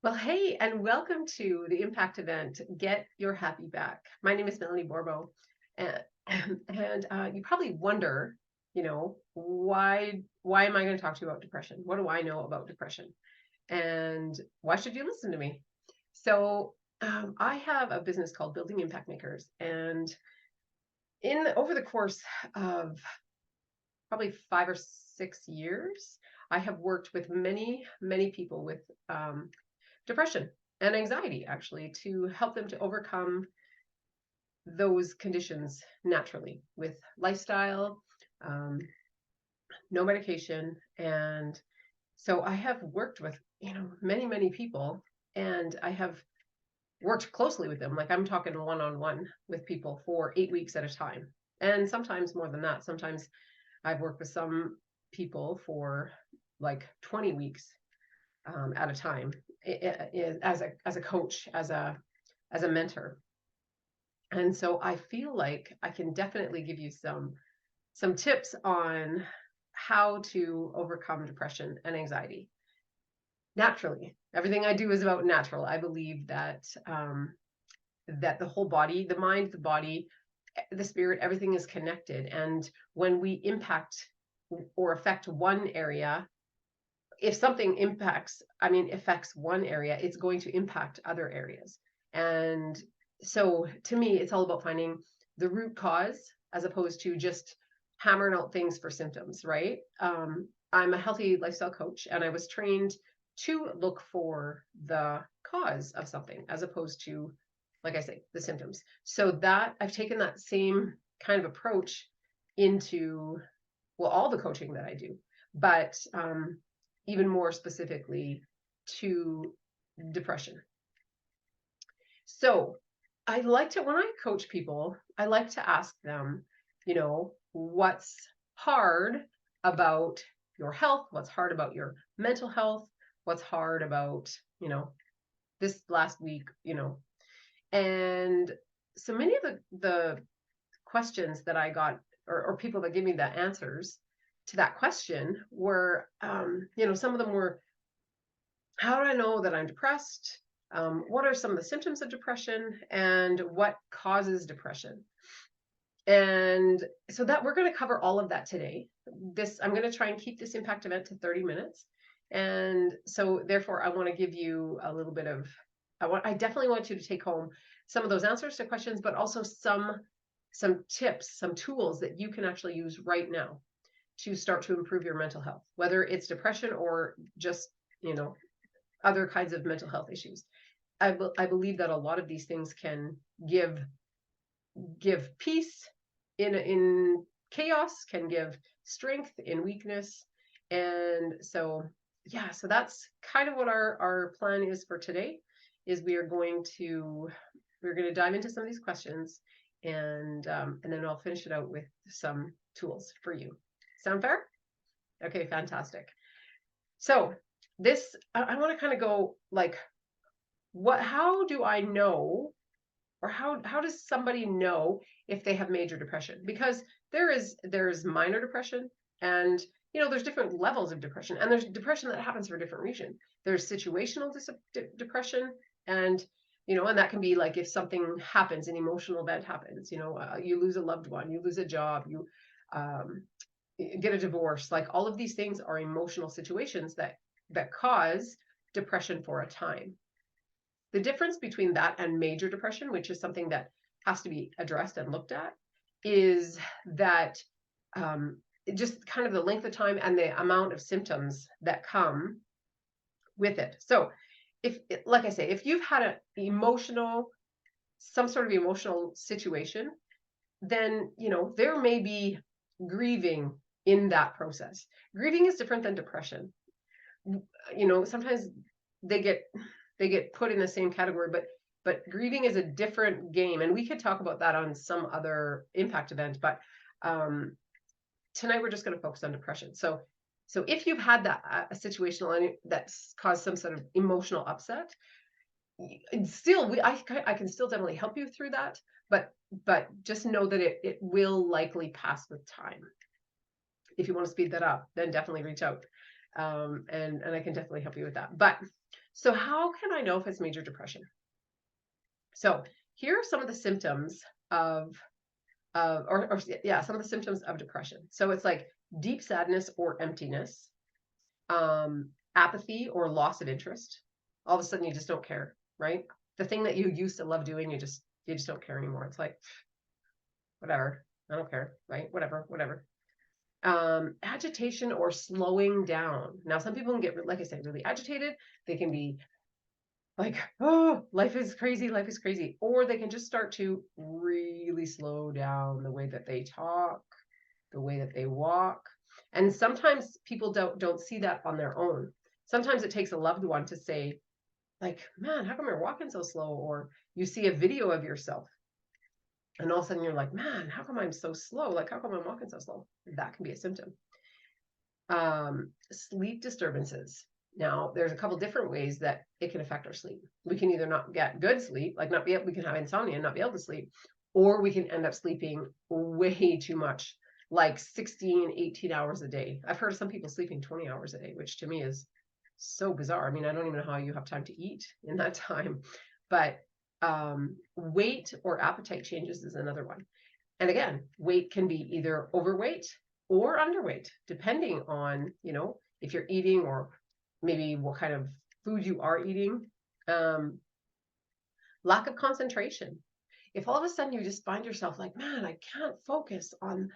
Well, hey, and welcome to the Impact event, Get Your Happy Back. My name is Melanie Borbo, and, and you probably wonder, why am I going to talk to you about depression? What do I know about depression? And why should you listen to me? So, I have a business called Building Impact Makers, and in over the course of probably 5 or 6 years, I have worked with many, many people with depression and anxiety, actually, to help them to overcome those conditions naturally with lifestyle, um, no medication. And so I have worked with, many, many people, and I have worked closely with them. Like, I'm talking one on one with people for 8 weeks at a time. And sometimes more than that. Sometimes I've worked with some people for like 20 weeks at a time, as a coach, as a mentor. And so I feel like I can definitely give you some tips on how to overcome depression and anxiety naturally. Everything I do is about natural. I believe that the whole body, the mind, the body, the spirit, everything is connected. And when we impact or affect one area, if something affects one area, it's going to impact other areas. And so to me, it's all about finding the root cause as opposed to just hammering out things for symptoms, right? I'm a healthy lifestyle coach, and I was trained to look for the cause of something as opposed to, like I say, the symptoms. So that I've taken that same kind of approach into, well, all the coaching that I do, but even more specifically to depression. So I like to, when I coach people, I like to ask them, what's hard about your health? What's hard about your mental health? What's hard about, this last week, and so many of the questions that I got, or people that give me the answers to that question were, some of them were, how do I know that I'm depressed? What are some of the symptoms of depression, and what causes depression? And so that we're going to cover all of that today. I'm going to try and keep this impact event to 30 minutes. And so therefore I want to give you a little bit of, I definitely want you to take home some of those answers to questions, but also some tips, some tools that you can actually use right now to start to improve your mental health, whether it's depression or just, other kinds of mental health issues. I believe that a lot of these things can give peace in chaos, can give strength in weakness. And so, yeah, so that's kind of what our plan is for today, is we're going to dive into some of these questions, and then I'll finish it out with some tools for you. Sound fair? Okay, fantastic. So this, I want to kind of go like, how do I know, or how does somebody know if they have major depression? Because there's minor depression, and there's different levels of depression, and there's depression that happens for different reasons. There's situational depression, and and that can be like if something happens, an emotional event happens, you lose a loved one, you lose a job, you um, get a divorce. Like, all of these things are emotional situations that cause depression for a time. The difference between that and major depression, which is something that has to be addressed and looked at, is that just kind of the length of time and the amount of symptoms that come with it. So if, like I say, if you've had some sort of emotional situation, then, there may be grieving in that process. Grieving is different than depression. Sometimes they get put in the same category, but grieving is a different game, and we could talk about that on some other impact event. But tonight we're just going to focus on depression. So if you've had a situational that's caused some sort of emotional upset, still I can still definitely help you through that, but just know that it will likely pass with time. If you want to speed that up, then definitely reach out. And I can definitely help you with that. But so how can I know if it's major depression? So here are some of the symptoms of or yeah, some of the symptoms of depression. So it's like deep sadness or emptiness, apathy or loss of interest. All of a sudden, you just don't care, right? The thing that you used to love doing, you just don't care anymore. It's like whatever, I don't care, right? Whatever. Agitation or slowing down. Now, some people can get, like I said, really agitated. They can be like, oh, life is crazy. Or they can just start to really slow down the way that they talk, the way that they walk. And sometimes people don't see that on their own. Sometimes it takes a loved one to say, like, man, how come you're walking so slow? Or you see a video of yourself and all of a sudden you're like, man, how come I'm so slow? Like, how come I'm walking so slow? That can be a symptom. Sleep disturbances. Now, there's a couple different ways that it can affect our sleep. We can either not get good sleep, like not be able, we can have insomnia and not be able to sleep, or we can end up sleeping way too much, like 16, 18 hours a day. I've heard of some people sleeping 20 hours a day, which to me is so bizarre. I mean, I don't even know how you have time to eat in that time. But weight or appetite changes is another one. And again, weight can be either overweight or underweight, depending on, if you're eating or maybe what kind of food you are eating. Lack of concentration. If all of a sudden you just find yourself like, man, I can't focus on,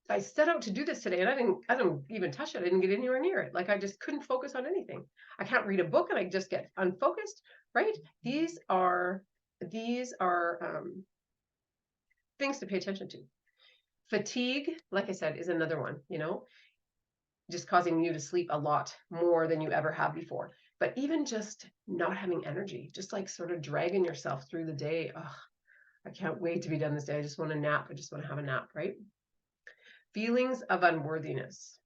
I set out to do this today and I didn't even touch it. I didn't get anywhere near it. Like I just couldn't focus on anything. I can't read a book and I just get unfocused, right? These are things to pay attention to. Fatigue, like I said, is another one, just causing you to sleep a lot more than you ever have before. But even just not having energy, just like sort of dragging yourself through the day. Oh, I can't wait to be done this day. I just want to nap. I just want to have a nap, right? Feelings of unworthiness.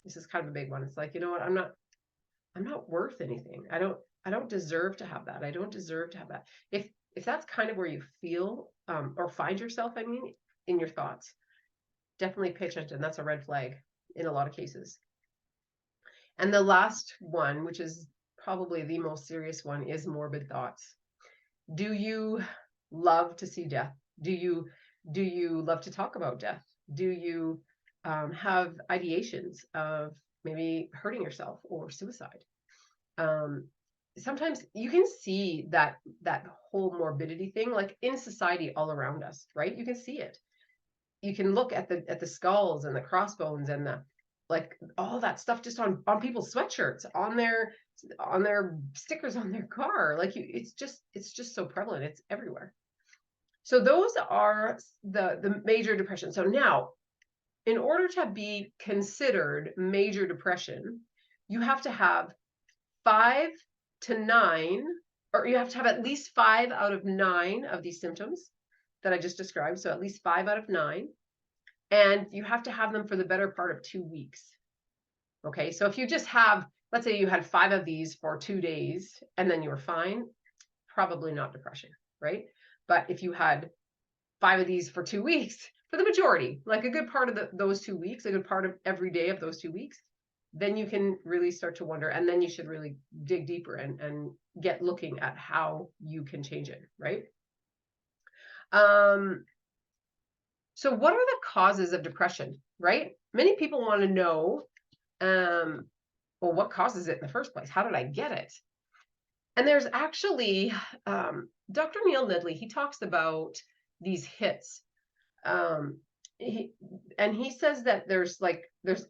This is kind of a big one. It's like, you know what? I'm not worth anything. I don't deserve to have that. I don't deserve to have that. If that's kind of where you feel or find yourself, I mean, in your thoughts, definitely pay attention. That's a red flag in a lot of cases. And the last one, which is probably the most serious one, is morbid thoughts. Do you love to see death? Do you love to talk about death? Do you have ideations of maybe hurting yourself or suicide? Sometimes you can see that whole morbidity thing, like in society all around us, right? You can see it. You can look at the skulls and the crossbones and the like all that stuff just on people's sweatshirts, on their stickers on their car. Like it's just so prevalent. It's everywhere. So those are the major depression. So now, in order to be considered major depression, you have to have 5 to 9, or you have to have at least 5 out of 9 of these symptoms that I just described. So at least 5 out of 9. And you have to have them for the better part of 2 weeks. Okay, so if you just have, let's say you had 5 of these for 2 days and then you were fine, probably not depression, right? But if you had 5 of these for 2 weeks, for the majority, like a good part of those 2 weeks, a good part of every day of those 2 weeks, then you can really start to wonder, and then you should really dig deeper and get looking at how you can change it, right? So what are the causes of depression, right? Many people want to know, well, what causes it in the first place? How did I get it? And there's actually, Dr. Neil Nedley, he talks about these hits. He says that there's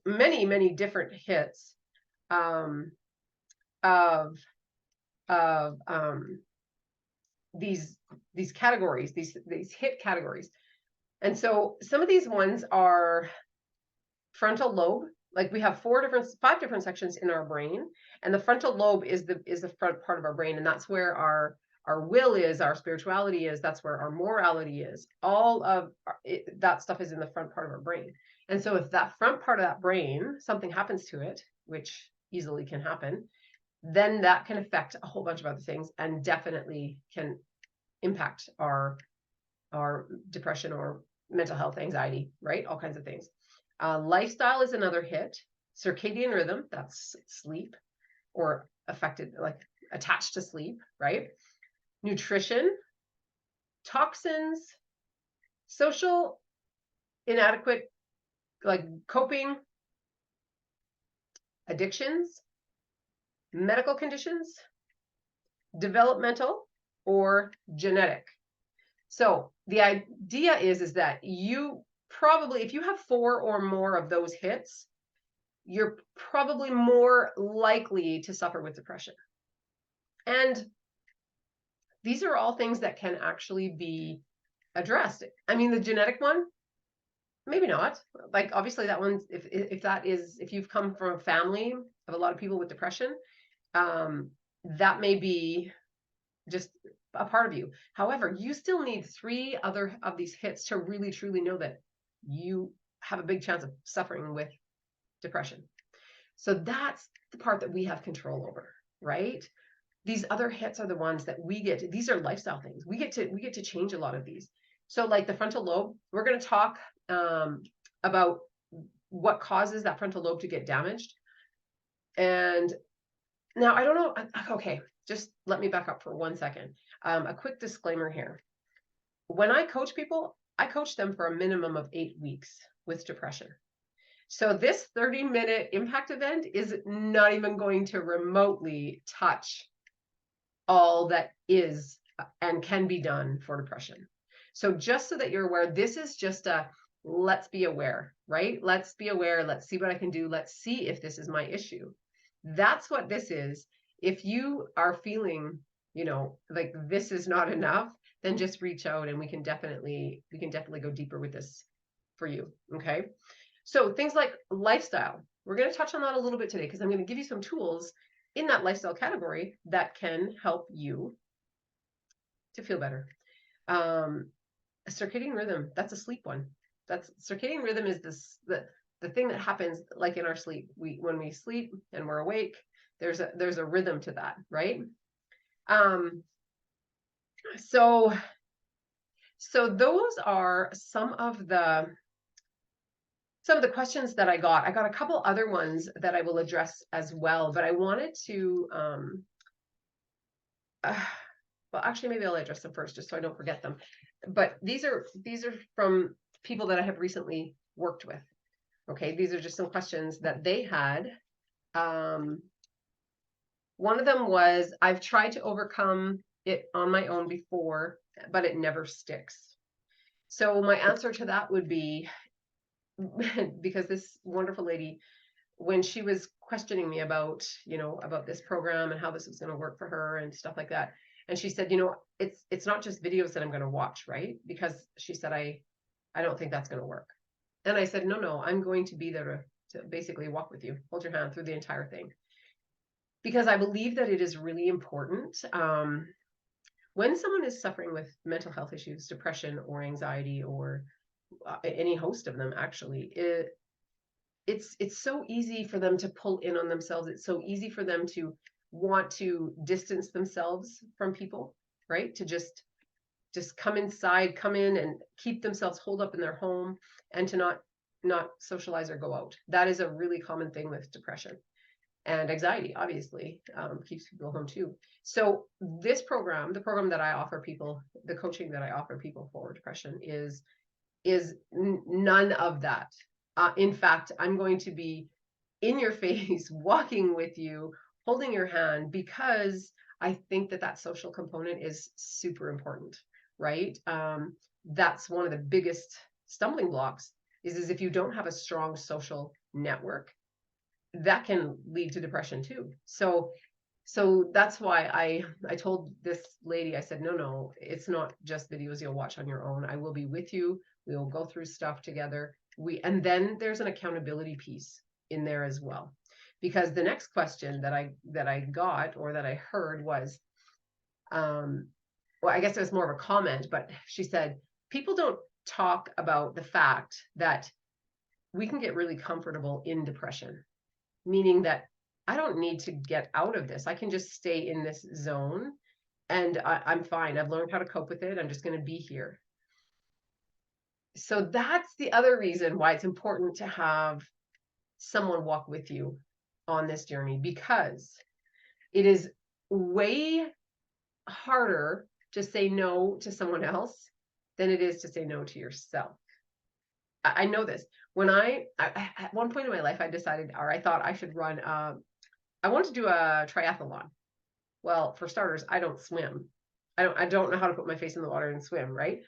many different hits of these categories, these hit categories. And so some of these ones are frontal lobe. Like we have 5 different sections in our brain, and the frontal lobe is the front part of our brain, and that's where our will is, our spirituality is, that's where our morality is. All of that stuff is in the front part of our brain. And so if that front part of that brain, something happens to it, which easily can happen, then that can affect a whole bunch of other things and definitely can impact our depression or mental health, anxiety, right? All kinds of things. Lifestyle is another hit. circadian rhythm, that's sleep, or affected, like attached to sleep, right? Nutrition, toxins, social inadequate, like coping, addictions, medical conditions, developmental, or genetic. So the idea is that you probably, if you have 4 or more of those hits, you're probably more likely to suffer with depression. And these are all things that can actually be addressed. I mean, the genetic one, maybe not. Like obviously that one's, if you've come from a family of a lot of people with depression, that may be just a part of you. However, you still need 3 other of these hits to really truly know that you have a big chance of suffering with depression. So that's the part that we have control over, right? These other hits are the ones that we get to, these are lifestyle things. We get to change a lot of these. So like the frontal lobe, we're going to talk about what causes that frontal lobe to get damaged. And now I don't know. Okay, just let me back up for 1 second. A quick disclaimer here. When I coach people, I coach them for a minimum of 8 weeks with depression. So this 30-minute impact event is not even going to remotely touch all that is and can be done for depression. So just so that you're aware, this is just a let's be aware, right? Let's be aware. Let's see what I can do. Let's see if this is my issue. That's what this is. If you are feeling, like this is not enough, then just reach out and we can definitely go deeper with this for you. Okay. So things like lifestyle, we're going to touch on that a little bit today because I'm going to give you some tools in that lifestyle category that can help you to feel better. Circadian rhythm, that's a sleep one. That's circadian rhythm is the thing that happens like in our sleep. When we sleep and we're awake, there's a rhythm to that, right? So those are some of the questions that I got. I got a couple other ones that I will address as well, but I wanted to well, actually, maybe I'll address them first just so I don't forget them. But these are from people that I have recently worked with. Okay, these are just some questions that they had. One of them was, I've tried to overcome it on my own before, but it never sticks. So my answer to that would be, because this wonderful lady, when she was questioning me about, about this program and how this was going to work for her and stuff like that, and she said, it's not just videos that I'm going to watch, right? Because she said, I don't think that's going to work. And I said, no, I'm going to be there to basically walk with you, hold your hand through the entire thing. Because I believe that it is really important. When someone is suffering with mental health issues, depression or anxiety, or any host of them, actually, it's so easy for them to pull in on themselves. It's so easy for them to want to distance themselves from people, right? To just come inside, come in and keep themselves holed up in their home, and to not socialize or go out. That is a really common thing with depression. And anxiety, obviously, keeps people home too. So this program, the program that I offer people, the coaching that I offer people for depression is none of that. In fact, I'm going to be in your face, walking with you, holding your hand, because I think that social component is super important, right? That's one of the biggest stumbling blocks is if you don't have a strong social network, that can lead to depression too. So that's why I told this lady, I said, no, it's not just videos you'll watch on your own. I will be with you. We will go through stuff together. And then there's an accountability piece in there as well. Because the next question that I got, or that I heard, was, well, I guess it was more of a comment, but she said, people don't talk about the fact that we can get really comfortable in depression. Meaning that I don't need to get out of this. I can just stay in this zone and I'm fine. I've learned how to cope with it. I'm just going to be here. So that's the other reason why it's important to have someone walk with you on this journey, because it is way harder to say no to someone else than it is to say no to yourself. I know this. When I at one point in my life, I decided, or I thought I should run, I wanted to do a triathlon. Well, for starters, I don't swim. I don't know how to put my face in the water and swim, right?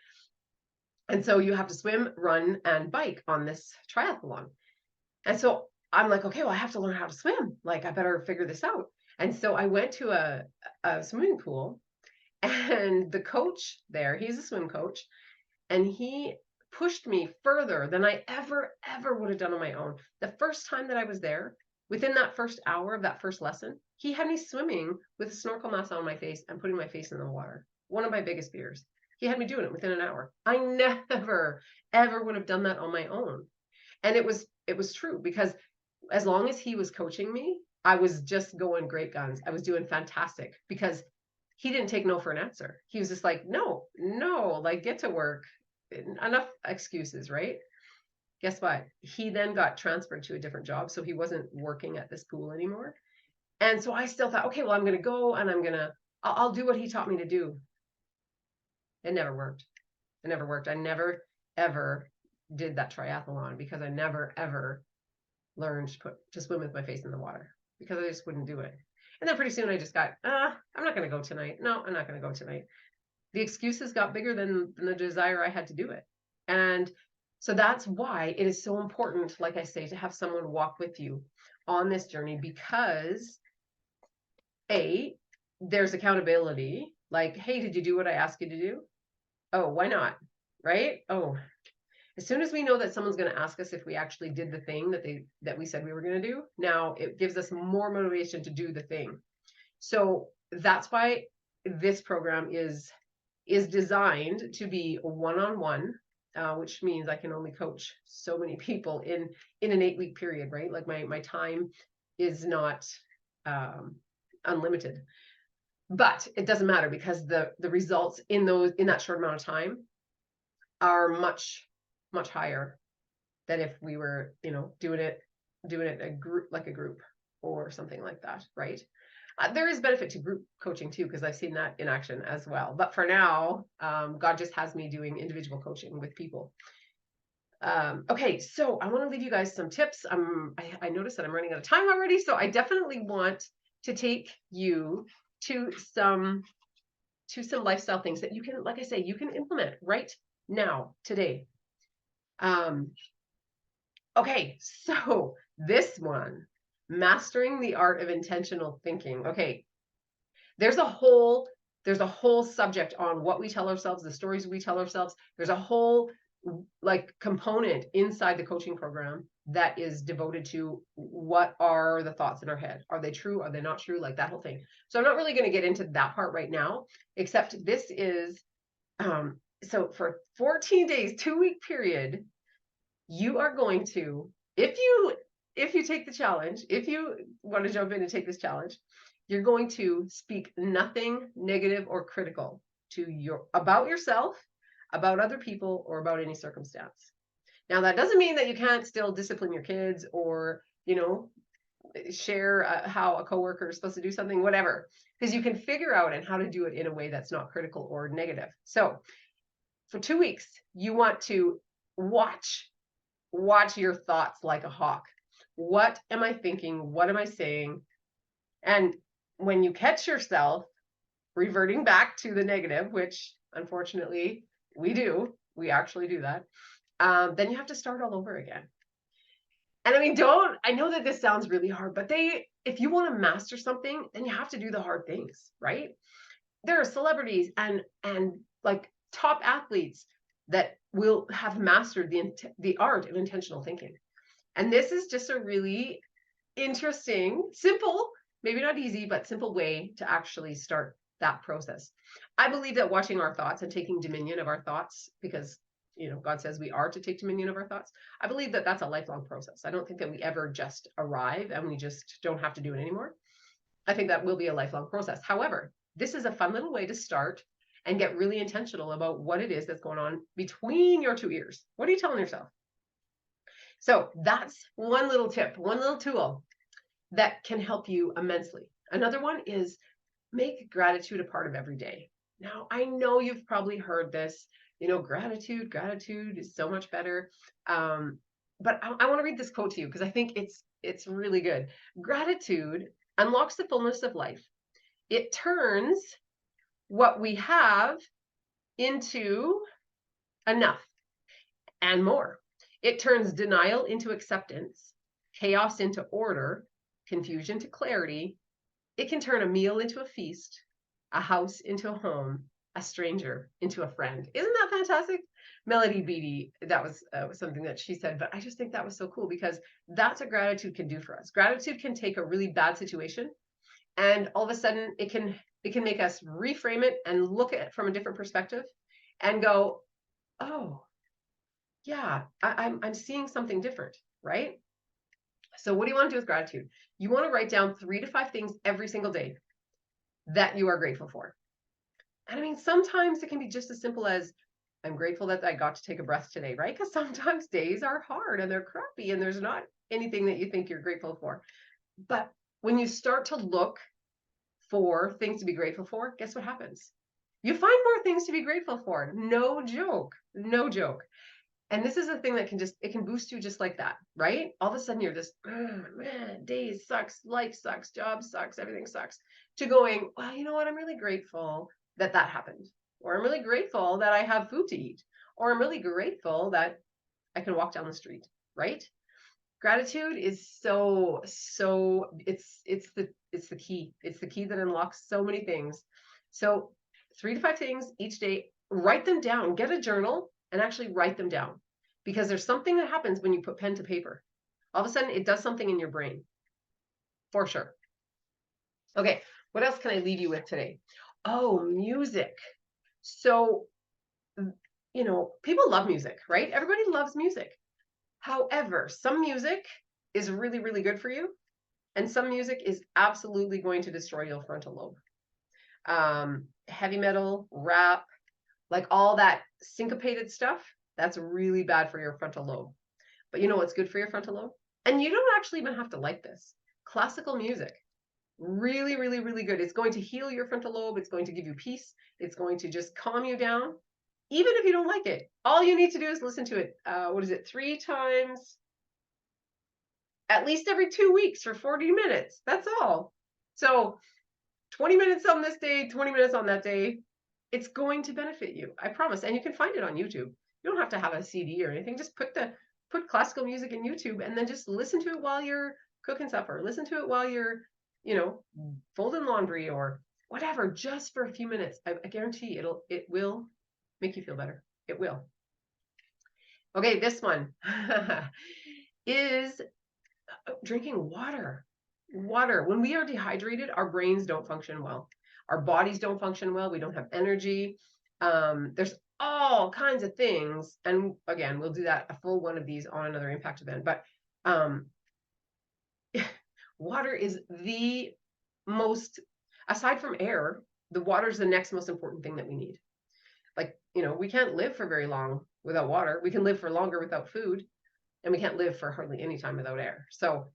And so you have to swim, run, and bike on this triathlon. And so I'm like, okay, well, I have to learn how to swim. Like, I better figure this out. And so I went to a swimming pool, and the coach there, he's a swim coach, and he pushed me further than I ever would have done on my own. The first time that I was there, within that first hour of that first lesson, he had me swimming with a snorkel mask on my face and putting my face in the water. One of my biggest fears. He had me doing it within an hour. I never, ever would have done that on my own. And it was true, because as long as he was coaching me, I was just going great guns. I was doing fantastic, because he didn't take no for an answer. He was just like, no, like, get to work. Enough excuses, right? Guess what? He then got transferred to a different job, so he wasn't working at this pool anymore. And so I still thought, okay, well, I'm going to go and I'll do what he taught me to do. It never worked. It never worked. I never, ever did that triathlon, because I never, ever learned to swim with my face in the water, because I just wouldn't do it. And then pretty soon I just got, I'm not going to go tonight. No, I'm not going to go tonight. The excuses got bigger than the desire I had to do it. And so that's why it is so important, like I say, to have someone walk with you on this journey, because there's accountability. Like, hey, did you do what I asked you to do? Oh, why not? Right? Oh, as soon as we know that someone's going to ask us if we actually did the thing that we said we were going to do, now it gives us more motivation to do the thing. So that's why this program is designed to be one-on-one, which means I can only coach so many people in an 8-week period, right? Like, my time is not unlimited, but it doesn't matter, because the results in that short amount of time are much higher than if we were, doing it a group or something like that, right? There is benefit to group coaching too, because I've seen that in action as well. But for now, God just has me doing individual coaching with people. Okay, so I want to leave you guys some tips. I noticed that I'm running out of time already, so I definitely want to take you to some lifestyle things that you can, like I say, you can implement right now, today. Okay, so this one, mastering the art of intentional thinking. Okay, there's a whole subject on what we tell ourselves, the stories we tell ourselves. There's a whole component inside the coaching program that is devoted to what are the thoughts in our head. Are they true? Are they not true? Like, that whole thing. So I'm not really going to get into that part right now, except this is, so for 14 days, 2-week period, you are going to, if you take the challenge, if you want to jump in and take this challenge, you're going to speak nothing negative or critical about yourself, about other people, or about any circumstance. Now, that doesn't mean that you can't still discipline your kids, or, share how a coworker is supposed to do something, whatever, because you can figure out how to do it in a way that's not critical or negative. So for 2 weeks, you want to watch your thoughts like a hawk. What am I thinking? What am I saying? And when you catch yourself reverting back to the negative, which unfortunately we actually do that, then you have to start all over again. And I mean, I know that this sounds really hard, but if you want to master something, then you have to do the hard things, right? There are celebrities and like top athletes that will have mastered the art of intentional thinking. And this is just a really interesting, simple, maybe not easy, but simple way to actually start that process. I believe that watching our thoughts and taking dominion of our thoughts, because God says we are to take dominion of our thoughts. I believe that that's a lifelong process. I don't think that we ever just arrive and we just don't have to do it anymore. I think that will be a lifelong process. However, this is a fun little way to start and get really intentional about what it is that's going on between your 2 ears. What are you telling yourself? So that's one little tip, one little tool that can help you immensely. Another one is make gratitude a part of every day. Now, I know you've probably heard this, gratitude is so much better. But I want to read this quote to you because I think it's really good. Gratitude unlocks the fullness of life. It turns what we have into enough and more. It turns denial into acceptance, chaos into order, confusion to clarity. It can turn a meal into a feast, a house into a home, a stranger into a friend. Isn't that fantastic? Melody Beattie, that was something that she said, but I just think that was so cool because that's what gratitude can do for us. Gratitude can take a really bad situation, and all of a sudden it can make us reframe it and look at it from a different perspective and go, oh yeah, I'm seeing something different, right? So what do you want to do with gratitude? You want to write down 3 to 5 things every single day that you are grateful for. And I mean, sometimes it can be just as simple as I'm grateful that I got to take a breath today, right? Because sometimes days are hard and they're crappy and there's not anything that you think you're grateful for. But when you start to look for things to be grateful for, guess what happens? You find more things to be grateful for. No joke. No joke. And this is a thing that it can boost you just like that, right? All of a sudden you're just, oh, man, days sucks, life sucks, job sucks, everything sucks. To going, well, you know what? I'm really grateful that that happened. Or I'm really grateful that I have food to eat. Or I'm really grateful that I can walk down the street, right? Gratitude is it's the key. It's the key that unlocks so many things. So 3 to 5 things each day, write them down, get a journal and actually write them down because there's something that happens when you put pen to paper. All of a sudden it does something in your brain for sure. Okay, what else can I leave you with today? Oh, music. So, people love music, right? Everybody loves music. However, some music is really, really good for you, and some music is absolutely going to destroy your frontal lobe. Heavy metal, rap, like all that syncopated stuff, that's really bad for your frontal lobe. But you know what's good for your frontal lobe? And you don't actually even have to like this. Classical music, really, really, really good. It's going to heal your frontal lobe. It's going to give you peace. It's going to just calm you down, even if you don't like it. All you need to do is listen to it. 3 times, at least every 2 weeks for 40 minutes. That's all. So 20 minutes on this day, 20 minutes on that day. It's going to benefit you. I promise. And you can find it on YouTube. You don't have to have a CD or anything. Just put classical music in YouTube and then just listen to it while you're cooking supper. Listen to it while you're, folding laundry or whatever, just for a few minutes. I guarantee it will make you feel better. It will. Okay, this one is drinking water. Water. When we are dehydrated, our brains don't function well. Our bodies don't function well. We don't have energy. There's all kinds of things. And again, we'll do that a full one of these on another impact event. But water is the most, aside from air, the water is the next most important thing that we need. Like, we can't live for very long without water. We can live for longer without food, and we can't live for hardly any time without air. So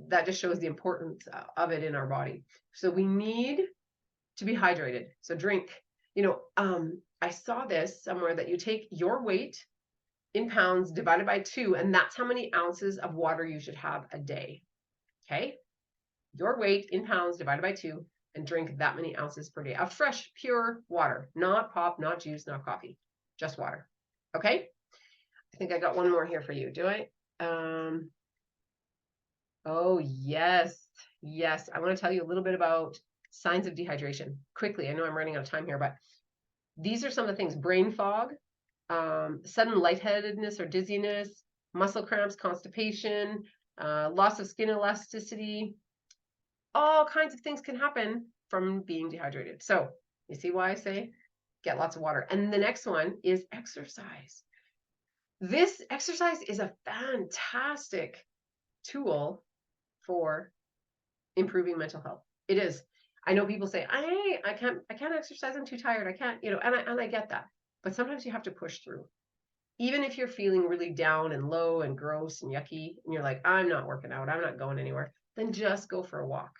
that just shows the importance of it in our body. So we need to be hydrated. So drink. I saw this somewhere that you take your weight in pounds divided by 2, and that's how many ounces of water you should have a day. Okay? Your weight in pounds divided by 2, and drink that many ounces per day of fresh, pure water. Not pop, not juice, not coffee. Just water. Okay? I think I got one more here for you. Do I? Oh, yes. Yes. I want to tell you a little bit about signs of dehydration quickly. I know I'm running out of time here, but these are some of the things: brain fog, sudden lightheadedness or dizziness, muscle cramps, constipation, loss of skin elasticity. All kinds of things can happen from being dehydrated. So you see why I say get lots of water. And the next one is exercise. This exercise is a fantastic tool for improving mental health. It is. I know people say, I can't exercise, I'm too tired. I can't, and I get that. But sometimes you have to push through. even if you're feeling really down and low and gross and yucky, and you're like, I'm not working out, I'm not going anywhere, then just go for a walk,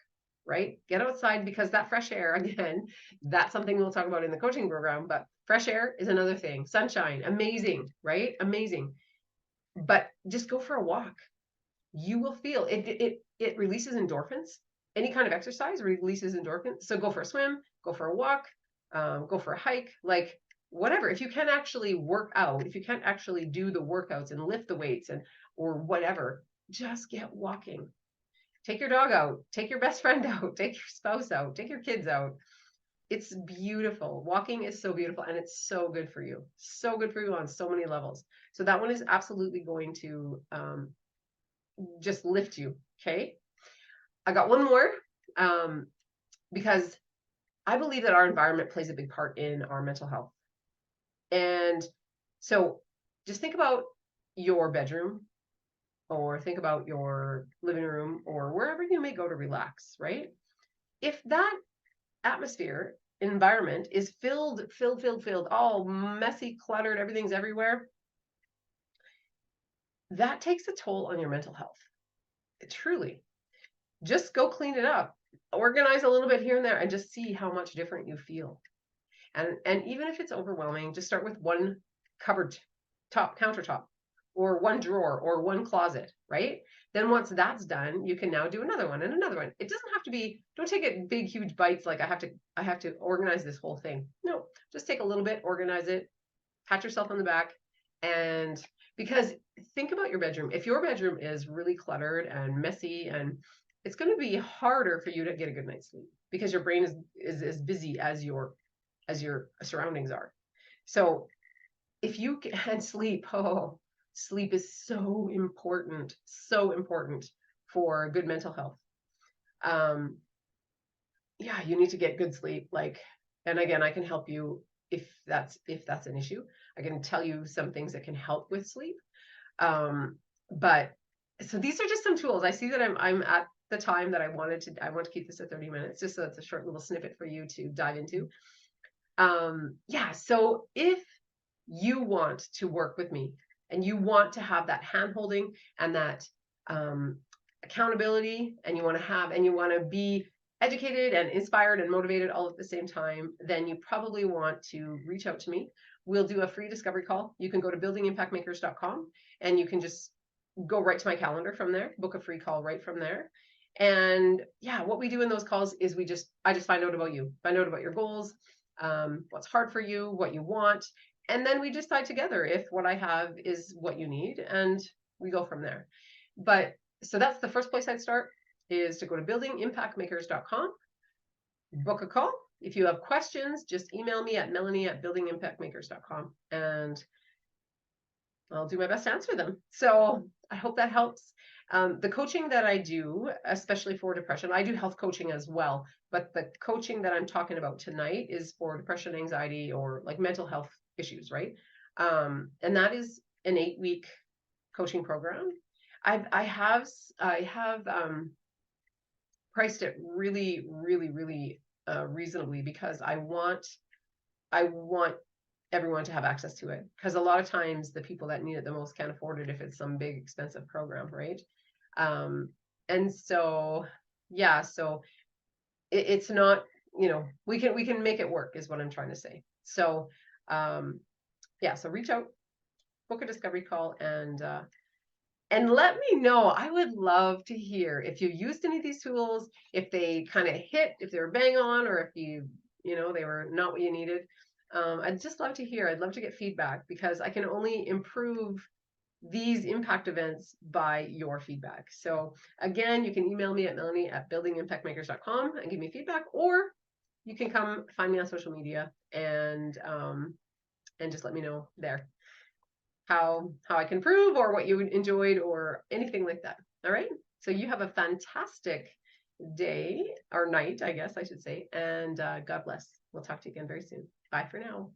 right? Get outside, because that fresh air, again, that's something we'll talk about in the coaching program, but fresh air is another thing. Sunshine, amazing, right? Amazing. But just go for a walk. You will feel it. It releases endorphins. Any kind of exercise releases endorphins. So go for a swim, go for a walk, go for a hike, like whatever. If you can't actually work out, if you can't actually do the workouts and lift the weights and or whatever, just get walking. Take your dog out, take your best friend out, take your spouse out, take your kids out. It's beautiful. Walking is so beautiful, and it's so good for you. So good for you on so many levels. So that one is absolutely going to just lift you. Okay. I got one more, because I believe that our environment plays a big part in our mental health. And so just think about your bedroom, or think about your living room, or wherever you may go to relax, right? If that atmosphere, environment is filled, all messy, cluttered, everything's everywhere, that takes a toll on your mental health. Truly. Just go clean it up, organize a little bit here and there, and just see how much different you feel. And even if it's overwhelming, just start with one cupboard top, countertop, or one drawer, or one closet, right? Then once that's done, you can now do another one and another one. It doesn't have to be, don't take it big, huge bites like I have to organize this whole thing. No, just take a little bit, organize it, pat yourself on the back. And because think about your bedroom. If your bedroom is really cluttered and messy, and it's going to be harder for you to get a good night's sleep, because your brain is as busy as your surroundings are. So if you can sleep, sleep is so important for good mental health. Yeah, you need to get good sleep. Like, and again, I can help you if that's an issue. I can tell you some things that can help with sleep. But so these are just some tools. I see that I'm at the time that I want to keep this at 30 minutes, just so it's a short little snippet for you to dive into. Yeah, so if you want to work with me and you want to have that hand holding and that accountability, and you want to be educated and inspired and motivated all at the same time, then you probably want to reach out to me. We'll do a free discovery call. You can go to buildingimpactmakers.com, and you can just go right to my calendar from there, book a free call right from there. And yeah, what we do in those calls is I just find out about you, find out about your goals, what's hard for you, what you want. And then we decide together if what I have is what you need, and we go from there. But so that's the first place I'd start, is to go to buildingimpactmakers.com, book a call. If you have questions, just email me at melanie@buildingimpactmakers.com, and I'll do my best to answer them. So I hope that helps. The coaching that I do, especially for depression, I do health coaching as well, but the coaching that I'm talking about tonight is for depression, anxiety, or like mental health issues, right? And that is an 8-week coaching program. I have priced it really, really, really reasonably, because I want everyone to have access to it, because a lot of times the people that need it the most can't afford it if it's some big expensive program, right? And so yeah, so it's not, we can make it work, is what I'm trying to say. So yeah, so reach out, book a discovery call, and let me know. I would love to hear if you used any of these tools, if they kind of hit, if they were bang on, or if they were not what you needed. I'd just love to hear. I'd love to get feedback, because I can only improve these impact events by your feedback. So again, you can email me at melanie@buildingimpactmakers.com and give me feedback, or you can come find me on social media and just let me know there how I can improve, or what you enjoyed, or anything like that. All right. So you have a fantastic day, or night, I guess I should say. And God bless. We'll talk to you again very soon. Bye for now.